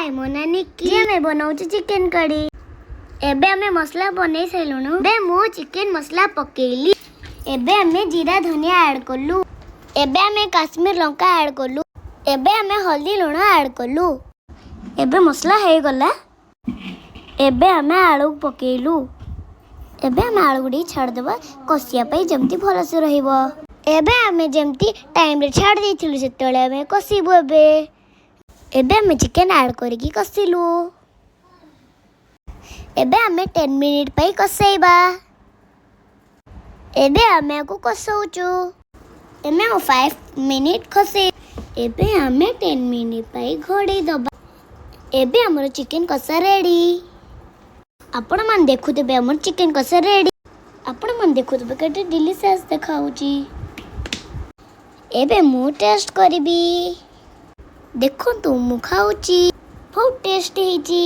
हाय मो ना निक्की मैं बनाऊँ चिकन कड़ी एबे हमें मसला बनै सैलुनु बे मो चिकन मसला पकेली एबे हमें जीरा धनिया ऐड करलु एबे हमें काश्मीर लंका ऐड करलु एबे हमें हल्दी लुण ऐड करलु एबे मसला हे गला एबे हमें आलू पकेलु एबे हमें आलू गुडी छाड़ देबा कसिया पई जेमती भल से रहिबो एबे हमें जेमती टाइम रे छाड़ देथिलु सेतले हमें कसिबो एबे हमें चिकन ऐड करके कसिलु एबे हमें 10 मिनिट पई कसेइबा एबे हमें को कसौचु एमे 5 मिनिट कसे एबे हमें 10 मिनिट पई घोड़ी दबा एबे हमर चिकन कसा रेडी आपण मन देखुतबे हमर चिकन कसा रेडी आपण मन देखुतबे केते डिलीशियस देखाउची एबे मु टेस्ट करबी देखो तू मु खाउची बहुत टेस्टी हेची।